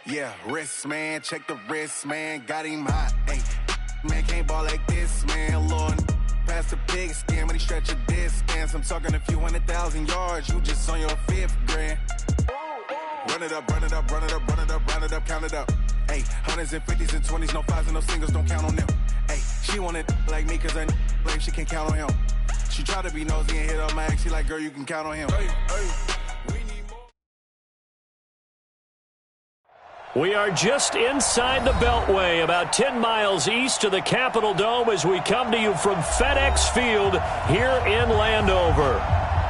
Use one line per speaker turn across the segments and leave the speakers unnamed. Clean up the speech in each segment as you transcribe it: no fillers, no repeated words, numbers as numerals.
Yeah, wrist, man, check the wrist, man, got him hot. Hey, man, can't ball like this, man. Lord, past the big skin when he stretch a distance. I'm talking a few 100,000 yards, you just on your 5th grand. Run it up, run it up, run it up, run it up, run it up, count it up. Hey, hundreds and 50s and 20s, no 5s and no singles, don't count on them. Hey, she want it like me, cause I like she can't count on him. She try to be nosy and hit up my ex, she like, girl, you can count on him. Hey, hey.
We are just inside the Beltway, about 10 miles east of the Capitol Dome as we come to you from FedEx Field here in Landover.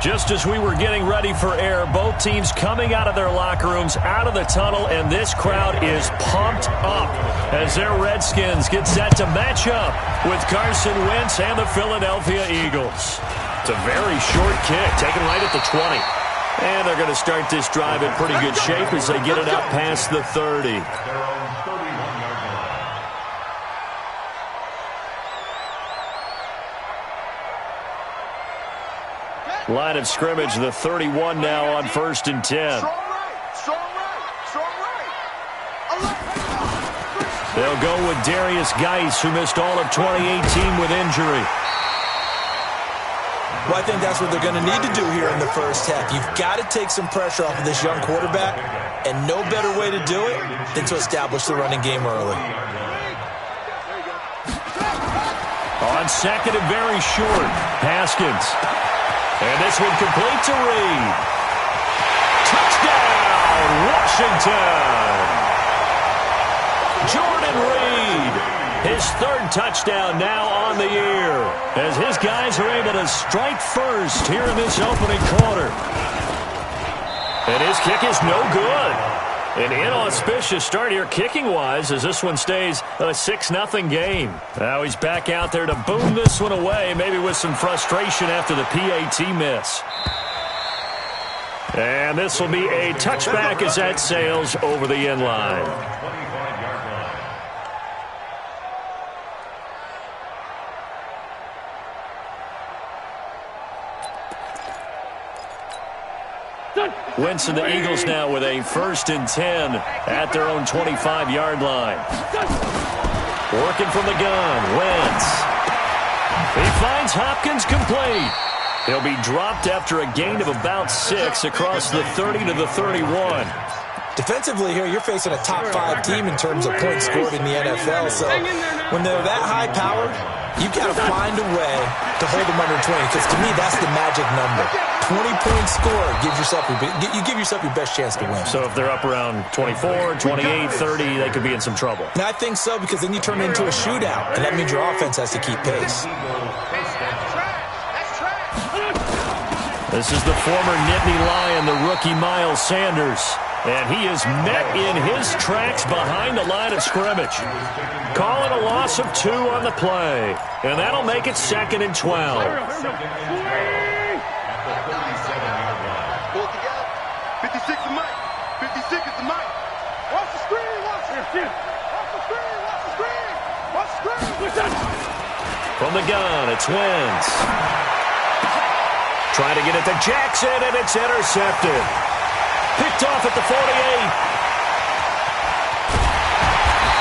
Just as we were getting ready for air, both teams coming out of their locker rooms, out of the tunnel, and this crowd is pumped up as their Redskins get set to match up with Carson Wentz and the Philadelphia Eagles. It's a very short kick, taken right at the 20. And they're going to start this drive in pretty good shape as they get it up past the 30. Line of scrimmage, the 31 now on 1st and 10. They'll go with Darius Geis, who missed all of 2018 with injury.
Well, I think that's what they're going to need to do here in the first half. You've got to take some pressure off of this young quarterback, and no better way to do it than to establish the running game early.
On second and very short, Haskins. And this one complete to Reed. Touchdown, Washington! Jordan Reed, his 3rd touchdown now on the year, as his guys are able to strike first here in this opening quarter. And his kick is no good. An inauspicious start here kicking-wise as this one stays a 6-0 game. Now he's back out there to boom this one away, maybe with some frustration after the PAT miss. And this will be a touchback as that sails over the end line. Wentz and the Eagles now with a 1st and 10 at their own 25-yard line. Working from the gun, Wentz. He finds Hopkins complete. He'll be dropped after a gain of about 6 across the 30 to the 31.
Defensively here, you're facing a top 5 team in terms of points scored in the NFL. So when they're that high-powered, you've got to find a way to hold them under 20, because to me, that's the magic number. 20-point score gives yourself you give yourself your best chance to win.
So if they're up around 24, 28, 30, they could be in some trouble.
And I think so, because then you turn it into a shootout, and that means your offense has to keep pace.
This is the former Nittany Lion, the rookie Miles Sanders. And he is met in his tracks behind the line of scrimmage. Calling a loss of 2 on the play. And that'll make it 2nd and 12. From the gun, it's Wentz. Trying to get it to Jackson, and it's intercepted. Picked off at the 48.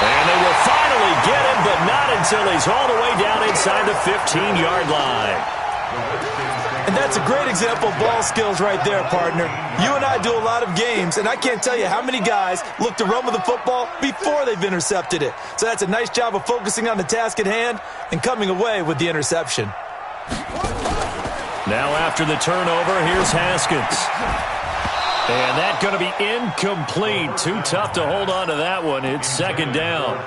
And they will finally get him, but not until he's all the way down inside the 15-yard line.
And that's a great example of ball skills right there, partner. You and I do a lot of games, and I can't tell you how many guys look to run with the football before they've intercepted it. So that's a nice job of focusing on the task at hand and coming away with the interception.
Now after the turnover, here's Haskins. And that's going to be incomplete. Too tough to hold on to that one. It's 2nd down.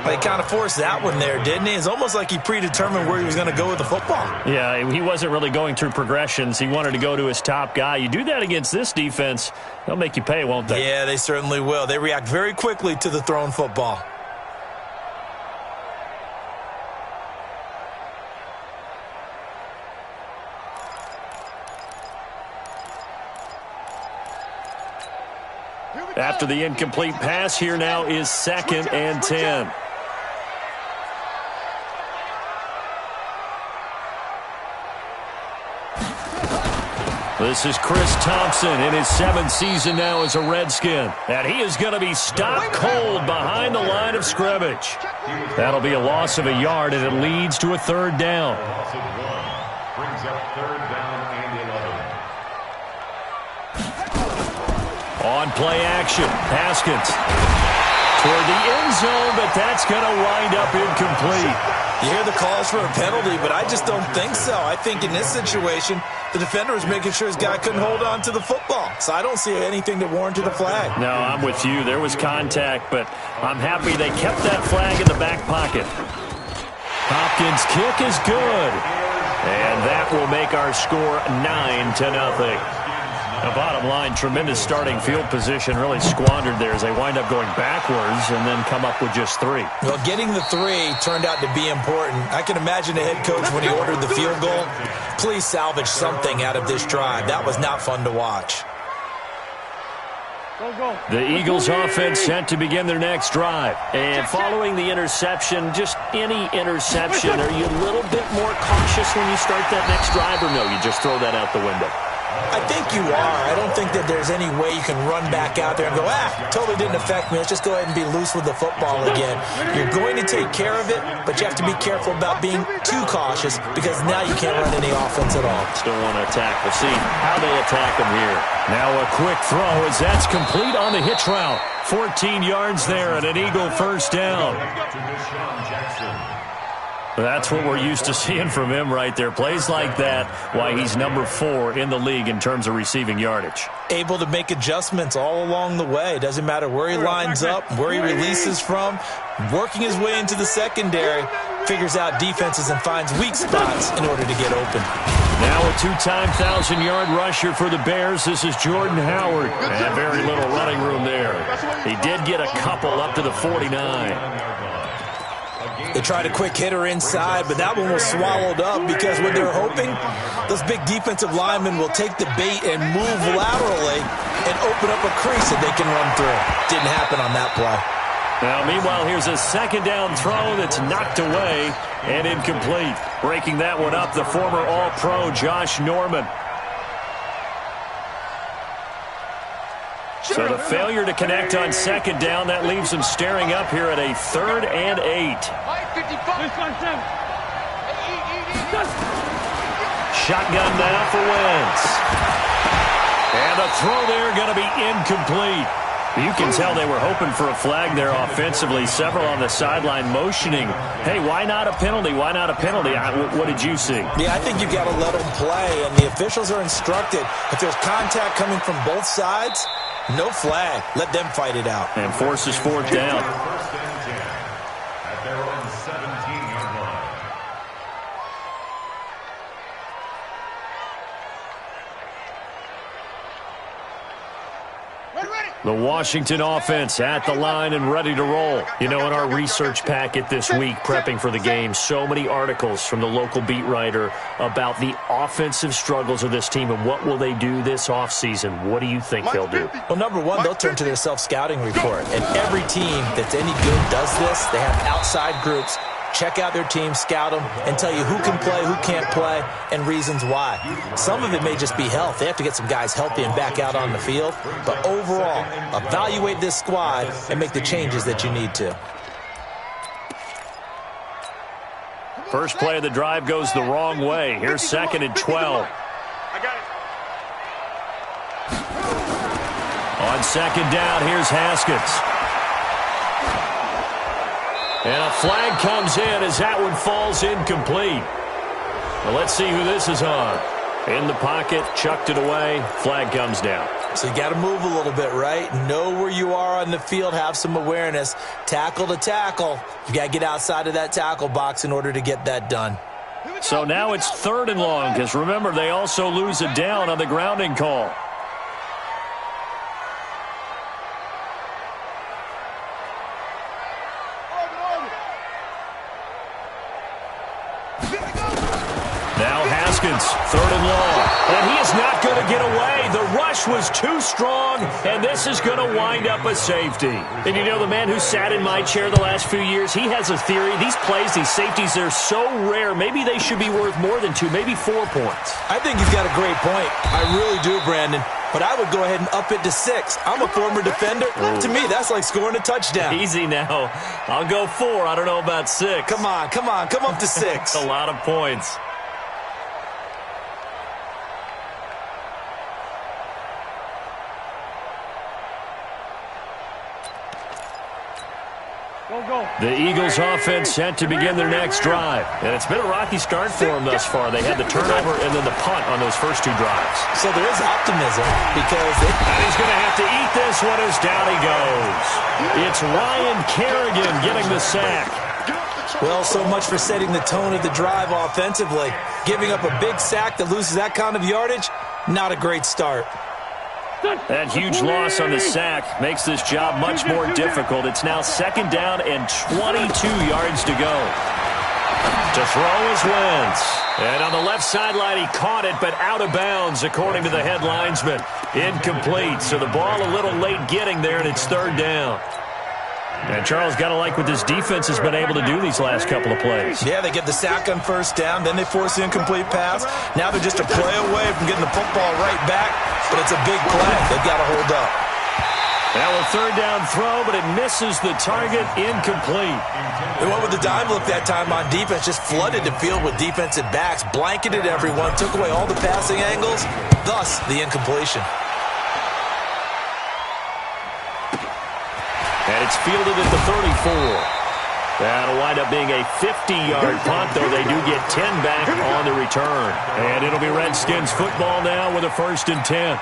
Well, he kind of forced that one there, didn't he? It's almost like he predetermined where he was going to go with the football.
Yeah, he wasn't really going through progressions. He wanted to go to his top guy. You do that against this defense, they'll make you pay, won't they?
Yeah, they certainly will. They react very quickly to the thrown football.
After the incomplete pass, here now is 2nd and 10. This is Chris Thompson in his 7th season now as a Redskin. And he is going to be stopped cold behind the line of scrimmage. That'll be a loss of a yard, and it leads to a 3rd down.
Brings up 3rd down and 11.
On play action, Haskins toward the end zone, but that's going to wind up incomplete.
You hear the calls for a penalty, but I just don't think so. I think in this situation, the defender was making sure his guy couldn't hold on to the football. So I don't see anything to warrant a flag.
No, I'm with you. There was contact, but I'm happy they kept that flag in the back pocket. Hopkins' kick is good. And that will make our score 9-0. The bottom line, tremendous starting field position, really squandered there as they wind up going backwards and then come up with just 3.
Well, getting the 3 turned out to be important. I can imagine the head coach when he ordered the field goal. Please salvage something out of this drive. That was not fun to watch.
The Eagles offense set to begin their next drive. And following the interception, just any interception, are you a little bit more cautious when you start that next drive, or no, you just throw that out the window?
I think you are. I don't think that there's any way you can run back out there and go, totally didn't affect me. Let's just go ahead and be loose with the football again. You're going to take care of it, but you have to be careful about being too cautious because now you can't run any offense at all.
Still want to attack. We'll see how they attack them here. Now a quick throw as that's complete on the hitch route. 14 yards there and an Eagle 1st down. That's what we're used to seeing from him right there. Plays like that, why he's number 4 in the league in terms of receiving yardage.
Able to make adjustments all along the way. Doesn't matter where he lines up, where he releases from. Working his way into the secondary, figures out defenses and finds weak spots in order to get open.
Now a 2-time 1,000-yard rusher for the Bears. This is Jordan Howard. And very little running room there. He did get a couple up to the 49.
They tried a quick hitter inside, but that one was swallowed up because what they're hoping, those big defensive linemen will take the bait and move laterally and open up a crease that they can run through. Didn't happen on that play.
Now, meanwhile, here's a 2nd down throw that's knocked away and incomplete. Breaking that one up, the former All-Pro Josh Norman. So the failure to connect on 2nd down, that leaves them staring up here at a 3rd and 8. Shotgun now for Wentz. And a throw there going to be incomplete. You can tell they were hoping for a flag there offensively. Several on the sideline motioning, hey, why not a penalty? Why not a penalty? What did you see?
Yeah, I think you've got to let them play, and the officials are instructed. If there's contact coming from both sides, no flag. Let them fight it out.
And forces 4th down.
At their own 17-yard line.
The Washington offense at the line and ready to roll. You know, in our research packet this week, prepping for the game, so many articles from the local beat writer about the offensive struggles of this team and what will they do this offseason. What do you think they'll do?
Well, number one, they'll turn to their self-scouting report. And every team that's any good does this. They have outside groups. Check out their team, scout them, and tell you who can play, who can't play, and reasons why. Some of it may just be health. They have to get some guys healthy and back out on the field. But overall, evaluate this squad and make the changes that you need to.
First play of the drive goes the wrong way. Here's 2nd and 12. On 2nd down, here's Haskins. And a flag comes in as that one falls incomplete. Well, let's see who this is on. In the pocket, chucked it away, flag comes down.
So you got to move a little bit, right? Know where you are on the field, have some awareness. Tackle to tackle. You got to get outside of that tackle box in order to get that done.
So now it's 3rd and long, because remember, they also lose a down on the grounding call. Now Haskins, 3rd and long. And he is not going to get away. The rush was too strong, and this is going to wind up a safety. And you know, the man who sat in my chair the last few years, he has a theory. These plays, these safeties, they're so rare. Maybe they should be worth more than 2, maybe 4 points.
I think he's got a great point. I really do, Brandon. But I would go ahead and up it to 6. I'm a former defender. Ooh. To me, that's like scoring a touchdown.
Easy now. I'll go 4. I don't know about 6.
Come on. Come up to 6.
A lot of points. The Eagles offense set to begin their next drive. And it's been a rocky start for them thus far. They had the turnover and then the punt on those first 2 drives.
So there is optimism because
and he's going to have to eat this one as down he goes. It's Ryan Kerrigan getting the sack.
Well, so much for setting the tone of the drive offensively. Giving up a big sack that loses that kind of yardage, not a great start.
That huge loss on the sack makes this job much more difficult. It's now 2nd down and 22 yards to go. To throw is Wentz. And on the left sideline, he caught it, but out of bounds, according to the head linesman. Incomplete, so the ball a little late getting there, and it's 3rd down. And Charles, got to like what this defense has been able to do these last couple of plays.
Yeah, they get the sack on 1st down, then they force the incomplete pass. Now they're just a play away from getting the football right back, but it's a big play. They've got to hold up.
Now a 3rd down throw, but it misses the target. Incomplete.
They went with the dime look that time on defense, just flooded the field with defensive backs, blanketed everyone, took away all the passing angles, thus the incompletion.
And it's fielded at the 34. That'll wind up being a 50-yard punt, though they do get 10 back on the return. And it'll be Redskins football now with a 1st and 10.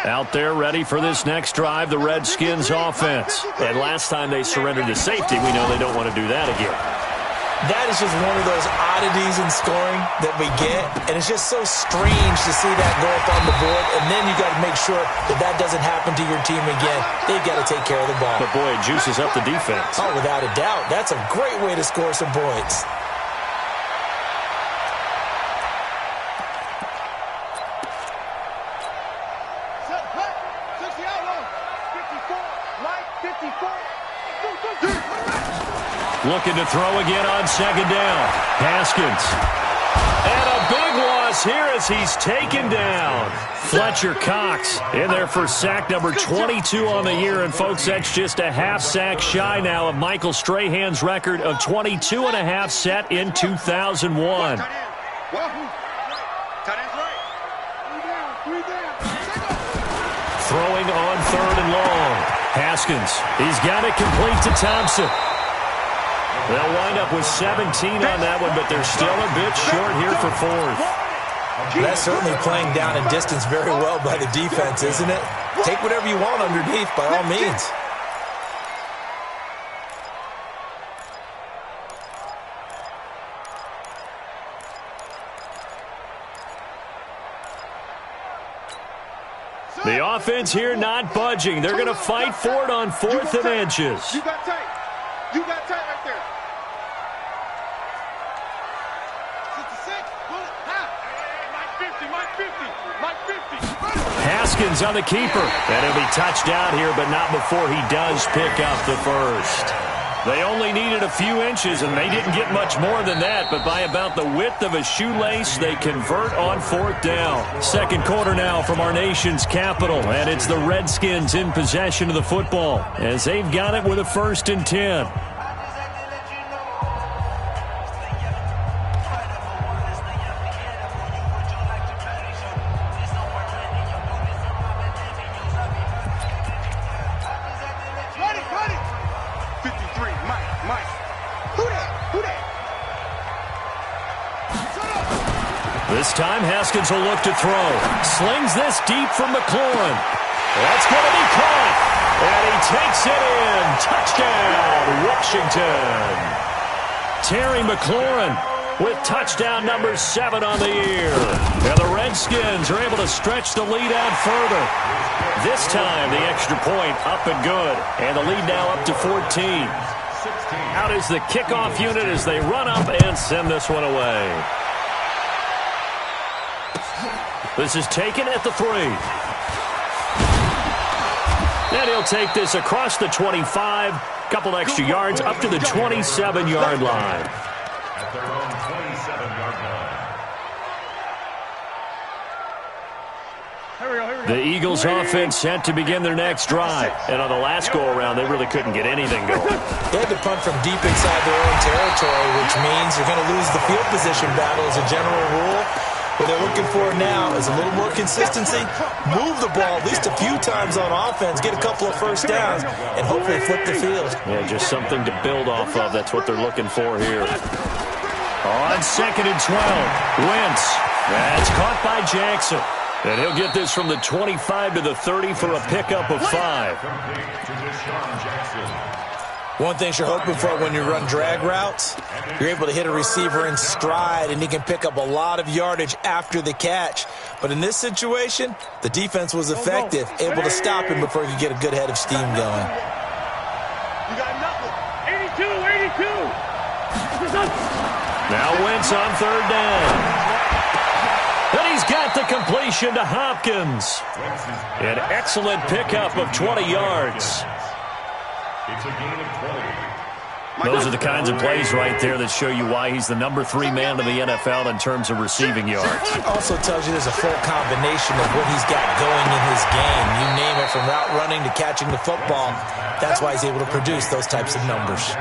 Out there ready for this next drive, the Redskins offense. And last time they surrendered to safety, we know they don't want to do that again.
That is just one of those oddities in scoring that we get, and it's just so strange to see that go up on the board, and then you got to make sure that that doesn't happen to your team again. They've got to take care of the ball.
But, boy, it juices up the defense.
Oh, without a doubt. That's a great way to score some points.
Looking to throw again on 2nd down. Haskins. And a big loss here as he's taken down. Fletcher Cox in there for sack number 22 on the year. And, folks, that's just a half sack shy now of Michael Strahan's record of 22 and a half set in 2001. Throwing on 3rd and long. Haskins. He's got it complete to Thompson. They'll wind up with 17 on that one, but they're still a bit short here for 4th.
That's certainly playing down and distance very well by the defense, isn't it? Take whatever you want underneath, by all means.
The offense here not budging. They're going to fight for it on 4th and inches.
You got tight. You got tight right there. 66. Mike 50.
Haskins on the keeper. And he'll be touched out here, but not before he does pick up the 1st. They only needed a few inches, and they didn't get much more than that, but by about the width of a shoelace, they convert on 4th down. 2nd quarter now from our nation's capital, and it's the Redskins in possession of the football as they've got it with a 1st and 10. This time, Haskins will look to throw. Slings this deep from McLaurin. That's going to be caught. And he takes it in. Touchdown, Washington. Terry McLaurin with touchdown number 7 on the year. And the Redskins are able to stretch the lead out further. This time, the extra point up and good. And the lead now up to 14. Out is the kickoff unit as they run up and send this one away. This is taken at the 3. And he'll take this across the 25, couple extra yards up to the 27-yard line.
At their own 27-yard line.
The Eagles offense set to begin their next drive. And on the last go-around, they really couldn't get anything going.
They had to punt from deep inside their own territory, which means you're going to lose the field position battle as a general rule. What they're looking for now is a little more consistency, move the ball at least a few times on offense, get a couple of first downs, and hopefully flip the field.
Yeah, just something to build off of. That's what they're looking for here. On 2nd and 12, Wentz. That's caught by Jackson. And he'll get this from the 25 to the 30 for a pickup of 5.
One thing you're hoping for when you run drag routes, you're able to hit a receiver in stride, and he can pick up a lot of yardage after the catch. But in this situation, the defense was effective, able to stop him before he could get a good head of steam going.
You got nothing. 82.
Now Wentz on 3rd down. And he's got the completion to Hopkins. An excellent pickup of 20 yards.
It's a gain of 20.
Those are the kinds of plays right there that show you why he's the number 3 man in the NFL in terms of receiving yards.
Also tells you there's a full combination of what he's got going in his game. You name it, from route running to catching the football. That's why he's able to produce those types of numbers.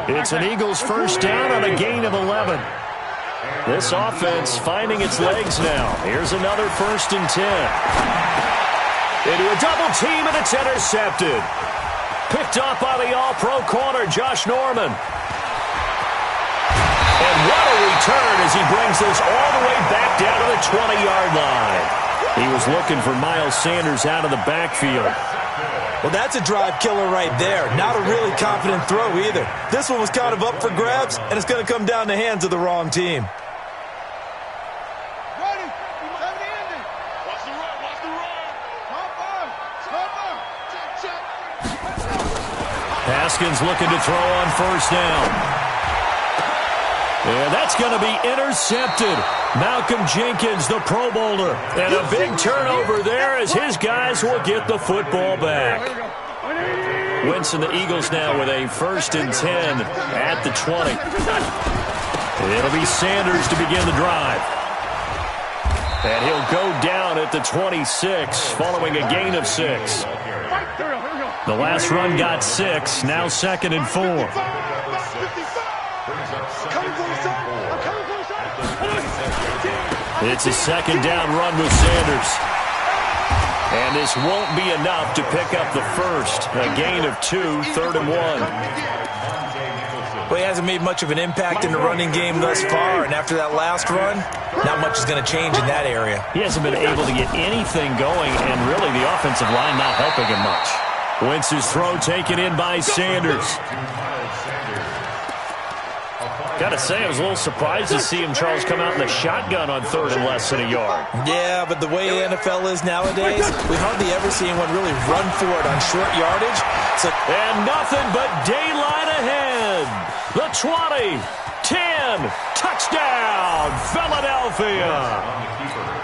It's an Eagles first down on a gain of 11. This offense finding its legs now. Here's another 1st and 10. Into a double team, and it's intercepted. Picked up by the all-pro corner, Josh Norman. And what a return as he brings this all the way back down to the 20-yard line. He was looking for Miles Sanders out of the backfield.
Well, that's a drive killer right there. Not a really confident throw either. This one was kind of up for grabs, and it's going to come down the hands of the wrong team.
Ready. Watch the run. Check.
Haskins looking to throw on 1st down. And that's going to be intercepted. Malcolm Jenkins, the Pro Bowler. And a big turnover there as his guys will get the football back. Wentz and the Eagles now with a 1st and 10 at the 20. It'll be Sanders to begin the drive. And he'll go down at the 26 following a gain of 6. The last run got 6, now 2nd and 4. It's a 2nd down run with Sanders. And this won't be enough to pick up the 1st. A gain of 2, 3rd and 1.
Well, he hasn't made much of an impact in the running game thus far, and after that last run, not much is going to change in that area.
He hasn't been able to get anything going, and really the offensive line not helping him much. Wentz's throw taken in by Sanders. Got to say, I was a little surprised to see him, Charles, come out in the shotgun on 3rd and less than a yard.
Yeah, but the way the NFL is nowadays, we hardly ever see anyone really run for it on short yardage.
And nothing but daylight ahead. The 20, 10, touchdown, Philadelphia.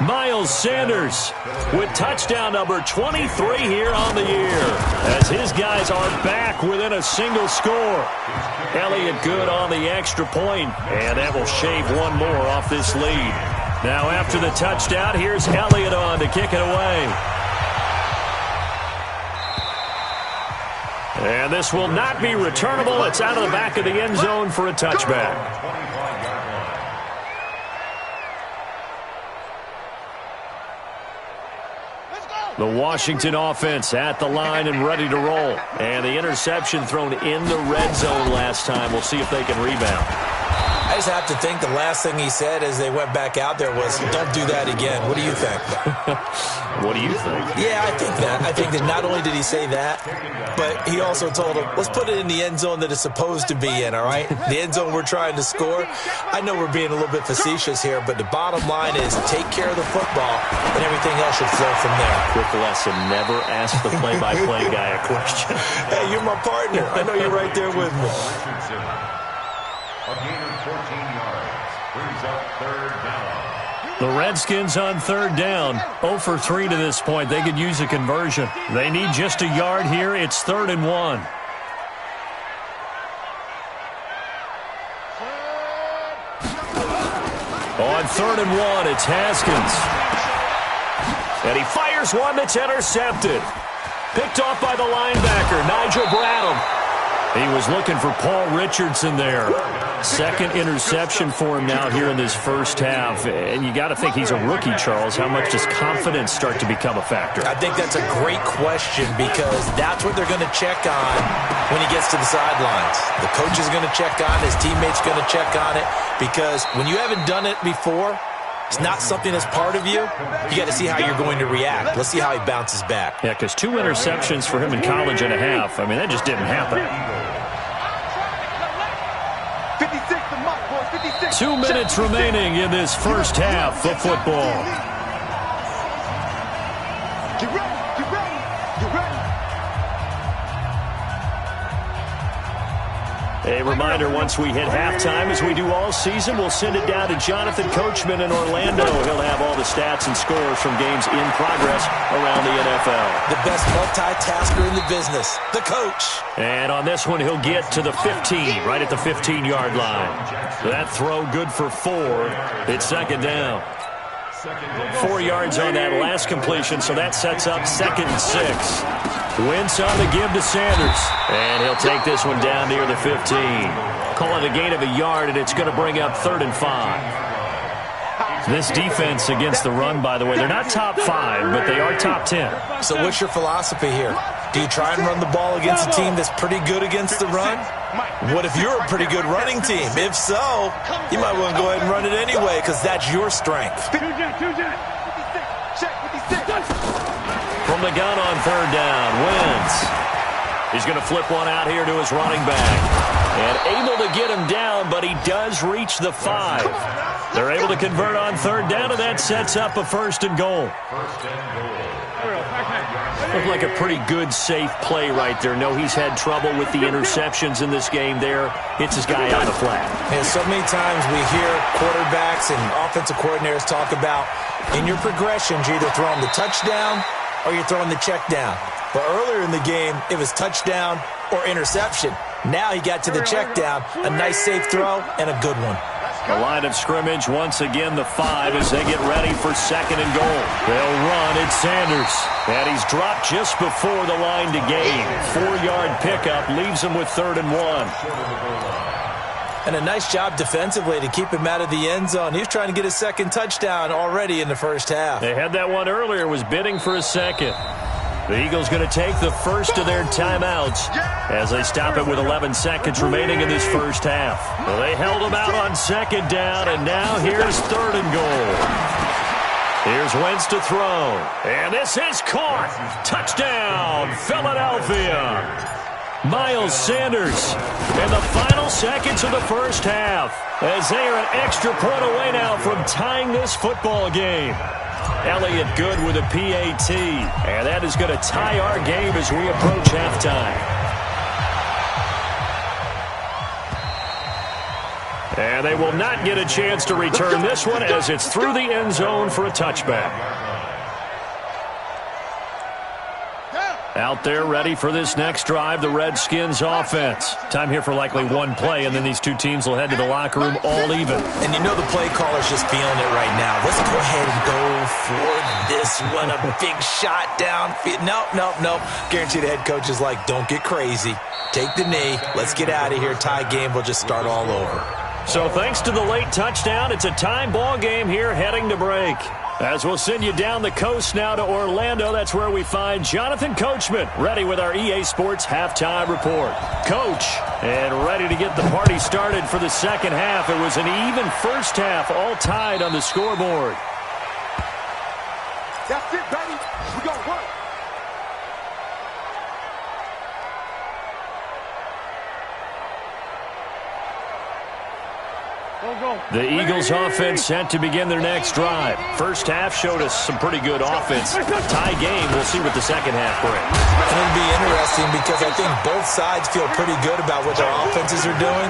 Miles Sanders with touchdown number 23 here on the year as his guys are back within a single score. Elliott good on the extra point, and that will shave one more off this lead. Now after the touchdown, here's Elliott on to kick it away. And this will not be returnable. It's out of the back of the end zone for a touchback. The Washington offense at the line and ready to roll. And the interception thrown in the red zone last time. We'll see if they can rebound.
just have to think the last thing he said as they went back out there was, don't do that again. What do you think?
What do you think?
Yeah, I think that. I think that not only did he say that, but he also told him, let's put it in the end zone that it's supposed to be in, all right? The end zone we're trying to score. I know we're being a little bit facetious here, but the bottom line is take care of the football, and everything else should flow from there.
Quick lesson, never ask the play-by-play guy a question.
Hey, you're my partner. I know you're right there with me.
A gain of 14 yards brings up third down.
The Redskins on third down, 0 for 3 to this point. They could use a conversion. They need just a yard here. It's 3rd and 1. On 3rd and 1, it's Haskins. And he fires one that's intercepted. Picked off by the linebacker, Nigel Bradham. He was looking for Paul Richardson there. Second interception for him now here in this first half. And you got to think he's a rookie, Charles. How much does confidence start to become a factor?
I think that's a great question because that's what they're going to check on when he gets to the sidelines. The coach is going to check on it. His teammates going to check on it because when you haven't done it before, it's not something that's part of you. You got to see how you're going to react. Let's see how he bounces back.
Yeah, because 2 interceptions for him in college and a half. I mean, that just didn't happen. 2 minutes remaining in this first half of football.
Get ready, get ready, get ready.
A reminder, once we hit halftime, as we do all season, we'll send it down to Jonathan Coachman in Orlando. He'll have all the stats and scores from games in progress around the NFL.
The best multitasker in the business, the coach.
And on this one, he'll get to the 15, right at the 15-yard line. That throw good for 4. It's 2nd down. 4 yards on that last completion, so that sets up 2nd and 6. Wentz on the give to Sanders. And he'll take this one down near the 15. Call it a gain of a yard, and it's going to bring up 3rd and 5. This defense against the run, by the way, they're not top 5, but they are top 10.
So what's your philosophy here? Do you try and run the ball against a team that's pretty good against the run? What if you're a pretty good running team? If so, you might want to go ahead and run it anyway because that's your strength.
From the gun on 3rd down, Wentz. He's going to flip one out here to his running back. And able to get him down, but he does reach the 5. They're able to convert on 3rd down, and that sets up a 1st and goal. Looked like a pretty good, safe play right there. No, he's had trouble with the interceptions in this game there. Hits his guy on the flat.
And so many times we hear quarterbacks and offensive coordinators talk about in your progressions, you're either throwing the touchdown or you're throwing the check down. But earlier in the game, it was touchdown or interception. Now he got to the check down, a nice safe throw, and a good one.
The line of scrimmage, once again, the 5 as they get ready for 2nd and goal. They'll run. It's Sanders. And he's dropped just before the line to gain. 4-yard pickup leaves him with 3rd and 1.
And a nice job defensively to keep him out of the end zone. He was trying to get his 2nd touchdown already in the first half.
They had that one earlier, was bidding for a 2nd. The Eagles going to take the first of their timeouts as they stop it with 11 seconds remaining in this first half. Well, they held them out on 2nd down, and now here's 3rd and goal. Here's Wentz to throw, and this is caught. Touchdown, Philadelphia. Miles Sanders in the final seconds of the first half as they are an extra point away now from tying this football game. Elliott Good with a PAT, and that is going to tie our game as we approach halftime. And they will not get a chance to return this one as it's through the end zone for a touchback. Out there ready for this next drive, the Redskins offense. Time here for likely one play, and then these two teams will head to the locker room all even.
And you know the play caller's just feeling it right now. Let's go ahead and go for this one. A big shot down. Nope. Guarantee the head coach is like, don't get crazy. Take the knee. Let's get out of here. Tie game. We'll just start all over.
So thanks to the late touchdown, it's a time ball game here heading to break. As we'll send you down the coast now to Orlando, that's where we find Jonathan Coachman, ready with our EA Sports halftime report. Coach, and ready to get the party started for the second half. It was an even first half, all tied on the scoreboard.
That's it, baby. We gonna work.
The Eagles offense set to begin their next drive. First half showed us some pretty good offense. Tie game, we'll see what the second half brings.
It'll be interesting because I think both sides feel pretty good about what their offenses are doing.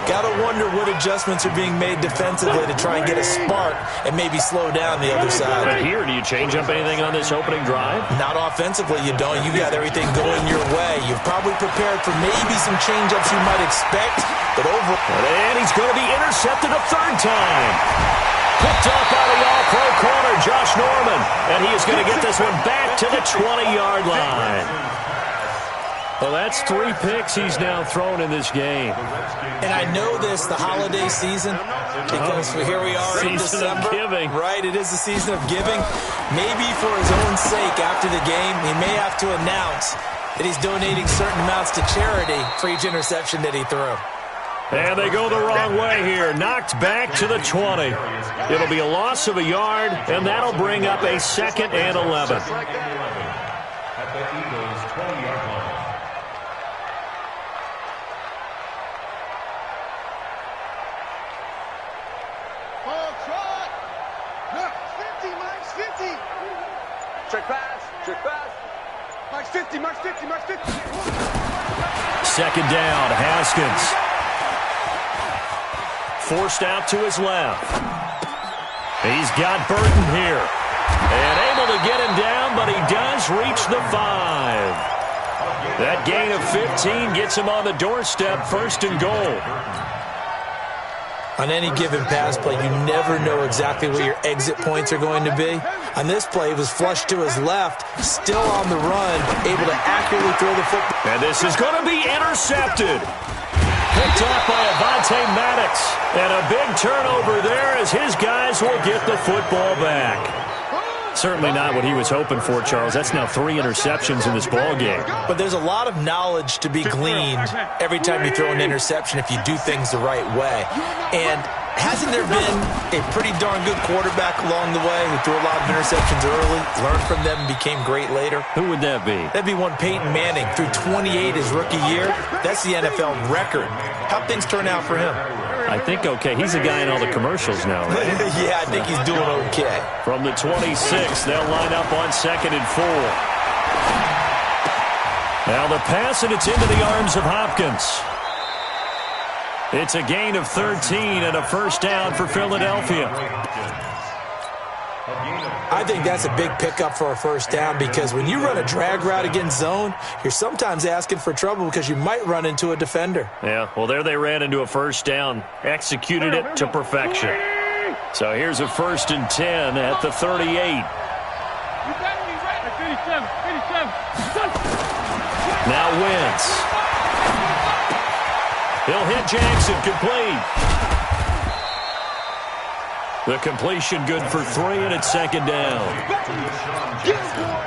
Got to wonder what adjustments are being made defensively to try and get a spark and maybe slow down the other side.
But here, do you change up anything on this opening drive?
Not offensively, you don't. You got everything going your way. You've probably prepared for maybe some change-ups you might expect, but
And he's going to be intercepted a third time. Picked up by the all-pro corner, Josh Norman. And he is going to get this one back to the 20-yard line. Well, that's 3 picks he's now thrown in this game.
And I know this, the holiday season, because here we are in December.
Season of giving.
Right, it is the season of giving. Maybe for his own sake after the game, he may have to announce that he's donating certain amounts to charity for each interception that he threw.
And they go the wrong way here. Knocked back to the 20. It'll be a loss of a yard, and that'll bring up a 2nd and 11.
At the Eagles' 20-yard line.
Check pass. Check pass. March 50, March 50, March 50.
Second down, Haskins. Forced out to his left. He's got Burton here. And able to get him down, but he does reach the 5. That gain of 15 gets him on the doorstep, 1st and goal.
On any given pass play, you never know exactly where your exit points are going to be. On this play, it was flushed to his left, still on the run, able to accurately throw the football.
And this is going to be intercepted. Picked up by Avonte Maddox. And a big turnover there as his guys will get the football back. Certainly not what he was hoping for, Charles. That's now 3 interceptions in this ball game.
But there's a lot of knowledge to be gleaned every time you throw an interception if you do things the right way. And hasn't there been a pretty darn good quarterback along the way who threw a lot of interceptions early, learned from them, and became great later?
Who would that be?
That'd be one Peyton Manning, threw 28 his rookie year. That's the NFL record. How'd things turn out for him?
I think okay. He's a guy in all the commercials now, right?
Yeah, I think he's doing okay.
From the 26, they'll line up on 2nd and 4. Now the pass, and it's into the arms of Hopkins. It's a gain of 13 and a first down for Philadelphia.
I think that's a big pickup for a first down because when you run a drag route against zone, you're sometimes asking for trouble because you might run into a defender.
Yeah, well, there they ran into a first down, executed it to perfection. So here's a 1st and 10 at the 38. Now Wentz. He'll hit Jackson, complete. The completion good for 3, and it's 2nd down.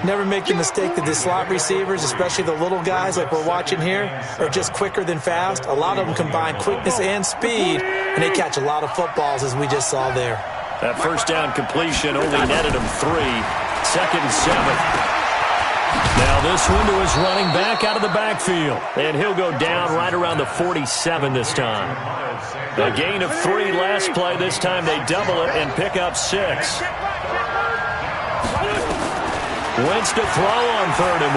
Never make the mistake that the slot receivers, especially the little guys like we're watching here, are just quicker than fast. A lot of them combine quickness and speed, and they catch a lot of footballs, as we just saw there.
That first down completion only netted him 3. 2nd and 7. Now this one to his running back out of the backfield. And he'll go down right around the 47 this time. A gain of 3 last play. This time they double it and pick up 6. Wentz to throw on 3rd and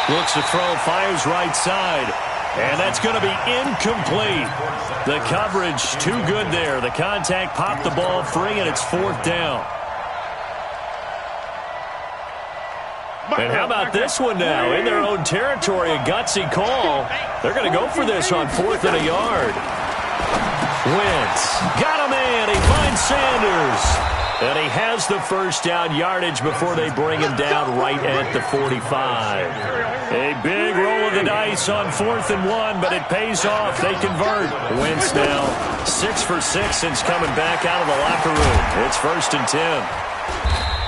1. Looks to throw, fires right side. And that's going to be incomplete. The coverage too good there. The contact popped the ball free, and it's 4th down. And how about this one now? In their own territory, a gutsy call. They're going to go for this on 4th and a yard. Wentz got him in. He finds Sanders. And he has the first down yardage before they bring him down right at the 45. A big roll of the dice on 4th and 1, but it pays off. They convert. Wentz now 6 for 6 since coming back out of the locker room. It's 1st and 10.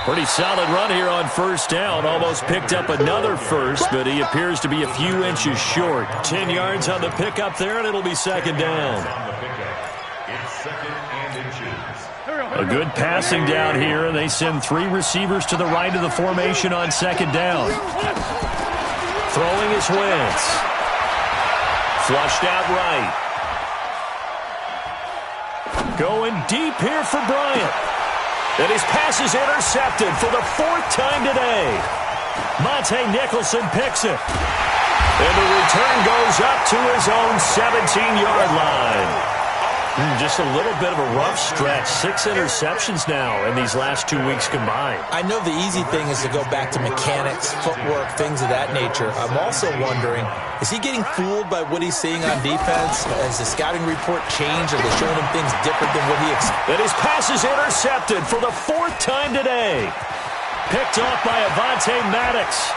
Pretty solid run here on first down. Almost picked up another first, but he appears to be a few inches short. 10 yards on the pickup there, and it'll be 2nd down. A good passing down here, and they send 3 receivers to the right of the formation on 2nd down. Throwing is Wentz. Flushed out right. Going deep here for Bryant. And his pass is intercepted for the 4th time today. Monte Nicholson picks it. And the return goes up to his own 17-yard line. Just a little bit of a rough stretch. 6 interceptions now in these last 2 weeks combined.
I know the easy thing is to go back to mechanics, footwork, things of that nature. I'm also wondering, is he getting fooled by what he's seeing on defense? Has the scouting report changed? Are they showing him things different than what he expected?
And his pass is intercepted for the 4th time today. Picked off by Avonte Maddox.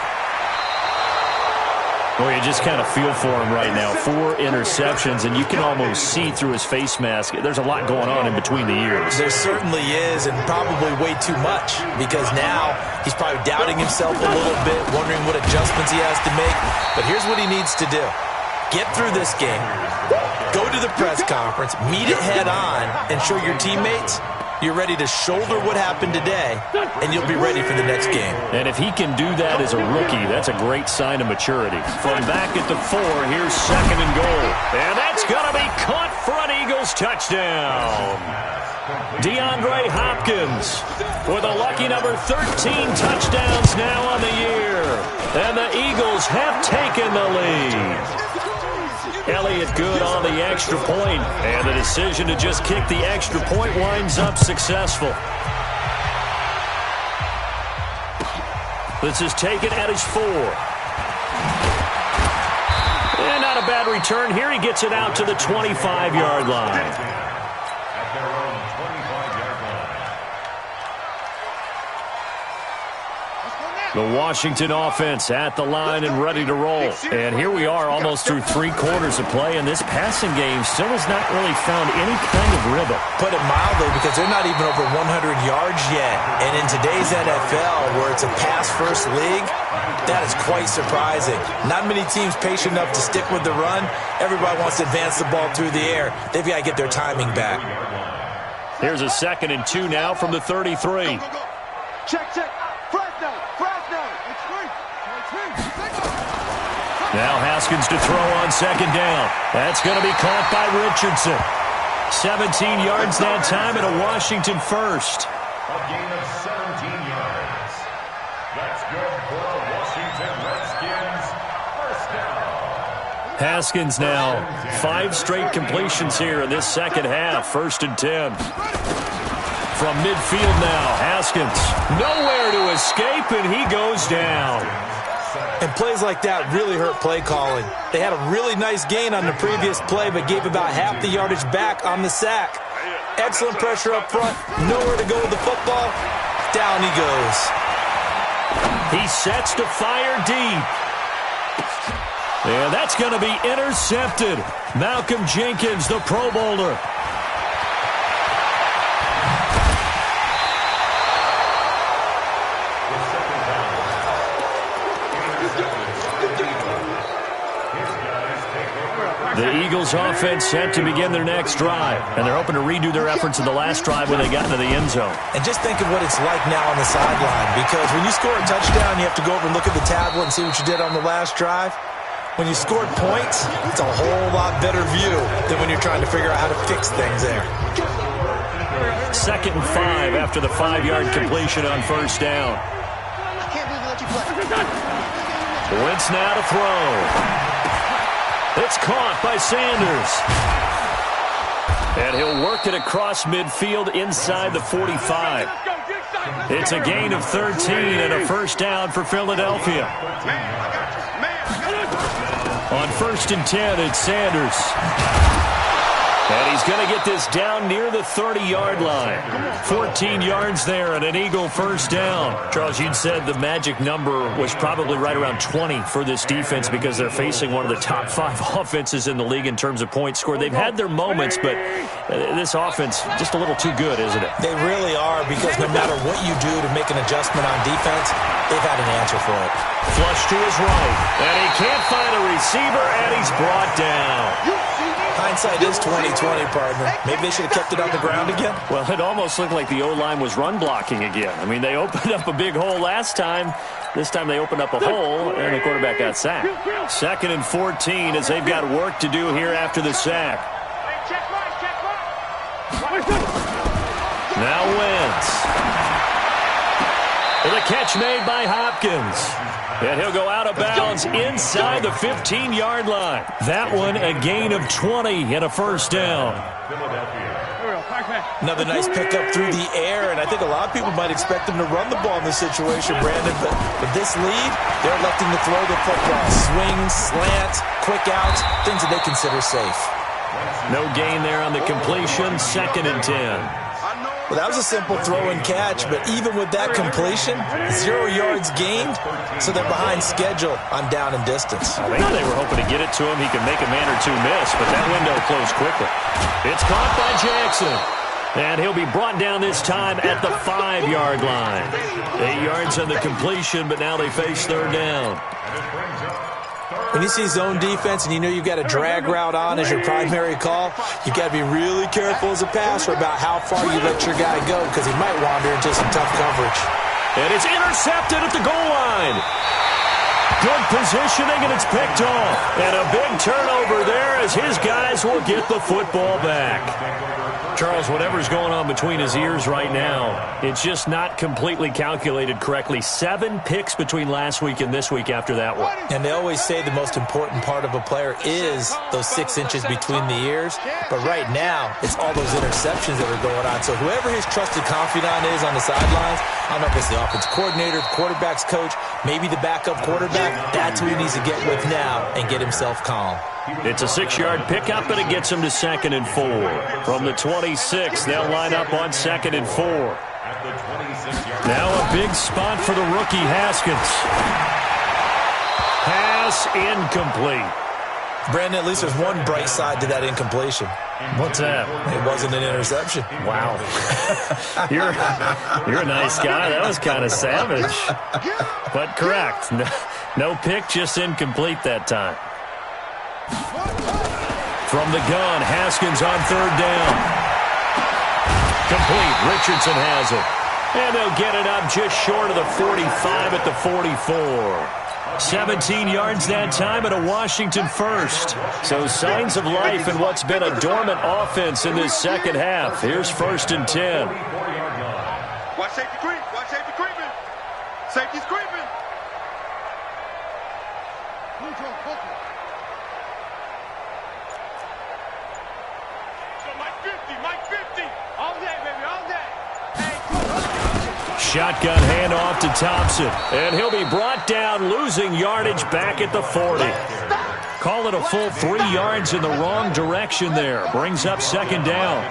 Well, you just kind of feel for him right now. 4 interceptions, and you can almost see through his face mask. There's a lot going on in between the ears.
There certainly is, and probably way too much, because now he's probably doubting himself a little bit, wondering what adjustments he has to make. But here's what he needs to do. Get through this game, go to the press conference, meet it head on, and show your teammates you're ready to shoulder what happened today, and you'll be ready for the next game.
And if he can do that as a rookie, that's a great sign of maturity. From back at the 4, here's 2nd and goal. And that's going to be caught for an Eagles touchdown. DeAndre Hopkins with a lucky number 13 touchdowns now on the year. And the Eagles have taken the lead. Elliott good on the extra point, and the decision to just kick the extra point winds up successful. This is taken at his 4. And not a bad return here. He gets it out to the 25-yard line.
At their own 25-yard line.
The Washington offense at the line and ready to roll. And here we are almost through 3 quarters of play, and this passing game still has not really found any kind of rhythm.
Put it mildly, because they're not even over 100 yards yet. And in today's NFL, where it's a pass-first league, that is quite surprising. Not many teams patient enough to stick with the run. Everybody wants to advance the ball through the air. They've got to get their timing back.
Here's a 2nd and 2 now from the 33.
Check.
Now Haskins to throw on 2nd down. That's going to be caught by Richardson. 17 yards that time and a Washington first.
A gain of 17 yards. That's good for a Washington Redskins first down.
Haskins now 5 straight completions here in this second half. 1st and 10. From midfield now, Haskins nowhere to escape, and he goes down.
And plays like that really hurt play calling. They had a really nice gain on the previous play, but gave about half the yardage back on the sack. Excellent pressure up front. Nowhere to go with the football. Down he goes.
He sets to fire deep. And that's going to be intercepted. Malcolm Jenkins, the Pro Bowler. The Eagles offense set to begin their next drive, and they're hoping to redo their efforts in the last drive when they got into the end zone.
And just think of what it's like now on the sideline, because when you score a touchdown, you have to go over and look at the tablet and see what you did on the last drive. When you scored points, it's a whole lot better view than when you're trying to figure out how to fix things there.
2nd and 5 after the 5-yard completion on 1st down.
I can't believe they let you play.
Wentz now to throw. It's caught by Sanders. And he'll work it across midfield inside the 45. It's a gain of 13 and a 1st down for Philadelphia. On 1st and 10, it's Sanders. And he's going to get this down near the 30-yard line. 14 yards there and an Eagle first down. Charles, you'd said the magic number was probably right around 20 for this defense because they're facing one of the top 5 offenses in the league in terms of points scored. They've had their moments, but this offense just a little too good, isn't it?
They really are, because no matter what you do to make an adjustment on defense, they've had an answer for it.
Flush to his right, and he can't find a receiver, and he's brought down.
Hindsight is 20/20, partner. Maybe they should have kept it on the ground again.
Well, it almost looked like the O-line was run blocking again. I mean, they opened up a big hole last time. This time they opened up a hole, and the quarterback got sacked. 2nd and 14 as they've got work to do here after the sack. Now Wentz. With a catch made by Hopkins. And he'll go out of bounds inside the 15-yard line. That one a gain of 20 and a first down.
Another nice pickup through the air, and I think a lot of people might expect them to run the ball in this situation, Brandon. But with this lead, they're electing to throw the football. Swings, slants, quick outs, things that they consider safe.
No gain there on the completion. 2nd and 10.
Well, that was a simple throw and catch, but even with that completion, 0 yards gained, so they're behind schedule on down and distance.
I think they were hoping to get it to him. He could make a man or two miss, but that window closed quickly. It's caught by Jackson, and he'll be brought down this time at the 5-yard line. 8 yards on the completion, but now they face 3rd down.
When you see zone defense and you know you've got a drag route on as your primary call, you've got to be really careful as a passer about how far you let your guy go, because he might wander into some tough coverage.
And it's intercepted at the goal line. Good positioning, and it's picked off. And a big turnover there as his guys will get the football back. Charles, whatever's going on between his ears right now, it's just not completely calculated correctly. 7 picks between last week and this week after that one.
And they always say the most important part of a player is those 6 inches between the ears. But right now, it's all those interceptions that are going on. So whoever his trusted confidant is on the sidelines, I don't know if it's the offense coordinator, the quarterback's coach, maybe the backup quarterback, that's who he needs to get with now and get himself calm.
It's a 6-yard pickup, and it gets him to 2nd and 4. From the 26, they'll line up on 2nd and 4. Now a big spot for the rookie Haskins. Pass incomplete.
Brandon, at least there's one bright side to that incompletion.
What's that?
It wasn't an interception.
Wow. You're a nice guy. That was kind of savage. But correct. No pick, just incomplete that time. From the gun, Haskins on 3rd down. Complete. Richardson has it. And they'll get it up just short of the 45 at the 44. 17 yards that time and a Washington first. So signs of life in what's been a dormant offense in this second half. Here's 1st and 10.
Watch safety creep. Watch safety creeping. Safety's creeping.
Shotgun handoff to Thompson. And he'll be brought down, losing yardage back at the 40. Call it a full 3 yards in the wrong direction there. Brings up 2nd down.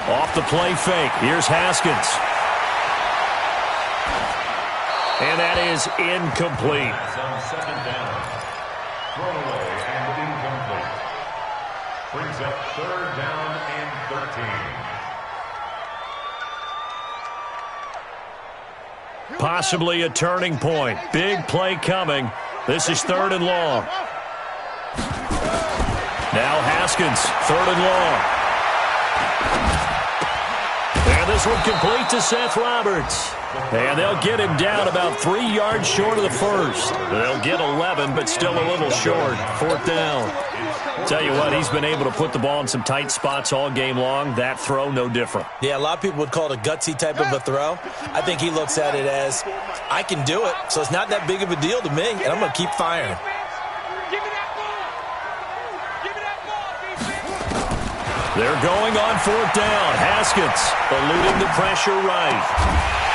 Off the play fake. Here's Haskins. And that is incomplete.
Second down. Thrown away and incomplete. Brings up 3rd down and 13.
Possibly a turning point. Big play coming. This is 3rd and long. Now Haskins, 3rd and long. And this one complete to Seth Roberts. And they'll get him down about 3 yards short of the first. They'll get 11, but still a little short. 4th down. Tell you what, he's been able to put the ball in some tight spots all game long. That throw, no different.
Yeah, a lot of people would call it a gutsy type of a throw. I think he looks at it as, I can do it, so it's not that big of a deal to me, and I'm going to keep firing.
They're going on 4th down. Haskins eluding the pressure right.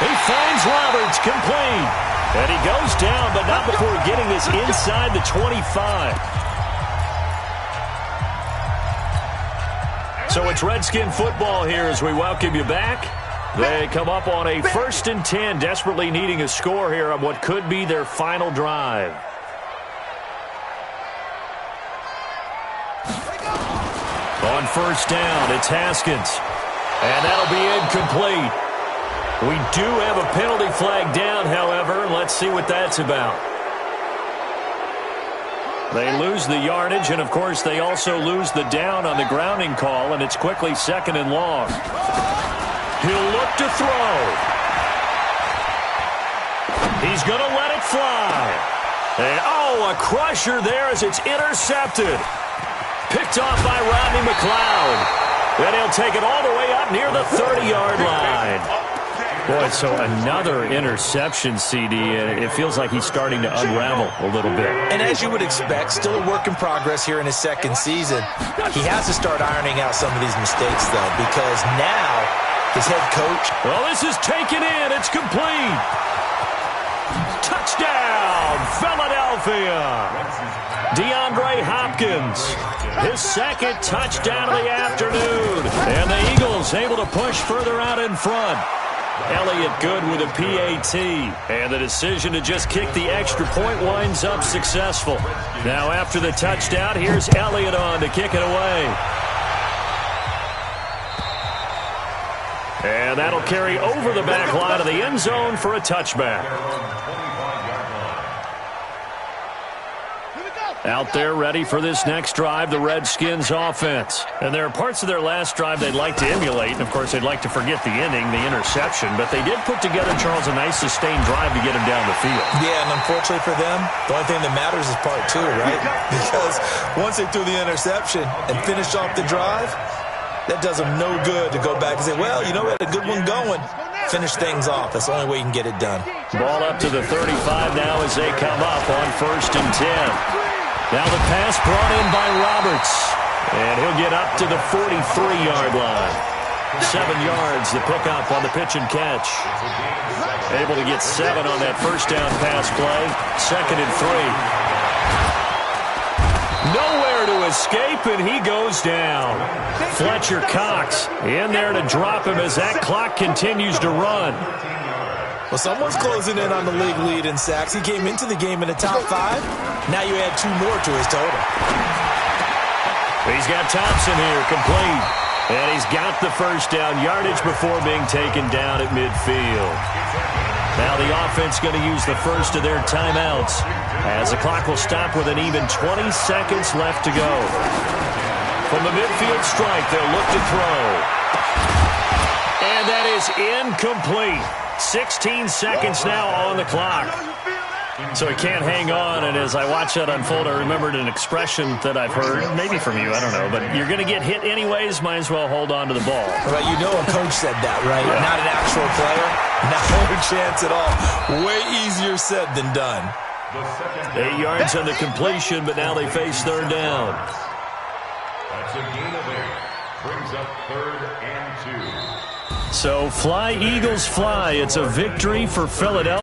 He finds Roberts, complete. And he goes down, but not before getting this inside the 25. So it's Redskin football here as we welcome you back. They come up on a 1st and 10, desperately needing a score here on what could be their final drive. On 1st down, it's Haskins. And that'll be incomplete. We do have a penalty flag down, however. Let's see what that's about. They lose the yardage, and, of course, they also lose the down on the grounding call, and it's quickly 2nd and long. He'll look to throw. He's going to let it fly. And, a crusher there as it's intercepted. Picked off by Rodney McLeod. Then he'll take it all the way up near the 30-yard line. Boy, so another interception, CD. It feels like he's starting to unravel a little bit. And as you would expect, still a work in progress here in his 2nd season. He has to start ironing out some of these mistakes, though, because now his head coach... Well, this is taken in. It's complete. Touchdown, Philadelphia. DeAndre Hopkins, his 2nd touchdown of the afternoon. And the Eagles able to push further out in front. Elliott good with a PAT. And the decision to just kick the extra point winds up successful. Now after the touchdown, here's Elliott on to kick it away. And that'll carry over the back line of the end zone for a touchback. Out there ready for this next drive, the Redskins offense. And there are parts of their last drive they'd like to emulate. And, of course, they'd like to forget the inning, the interception. But they did put together, Charles, a nice sustained drive to get him down the field. Yeah, and unfortunately for them, the only thing that matters is part 2, right? Because once they threw the interception and finished off the drive, that does them no good to go back and say, well, you know, we had a good one going. Finish things off. That's the only way you can get it done. Ball up to the 35 now as they come up on 1st and 10. Now the pass brought in by Roberts. And he'll get up to the 43-yard line. 7 yards, the pickup on the pitch and catch. Able to get 7 on that 1st down pass play. 2nd and 3. Nowhere to escape, and he goes down. Fletcher Cox in there to drop him as that clock continues to run. Well, someone's closing in on the league lead in sacks. He came into the game in the top 5. Now you add 2 more to his total. He's got Thompson here, complete. And he's got the 1st down yardage before being taken down at midfield. Now the offense going to use the first of their timeouts as the clock will stop with an even 20 seconds left to go. From the midfield strike, they'll look to throw. And that is incomplete. 16 seconds now on the clock. So he can't hang on, and as I watch that unfold, I remembered an expression that I've heard, maybe from you, I don't know, but you're going to get hit anyways, might as well hold on to the ball. Right, you know a coach said that, right? Yeah. Not an actual player, no chance at all. Way easier said than done. 8 yards on the completion, but now they face 3rd down.
That's a gain of 8. Brings up 3rd and 2.
So fly, Eagles, fly. It's a victory for Philadelphia.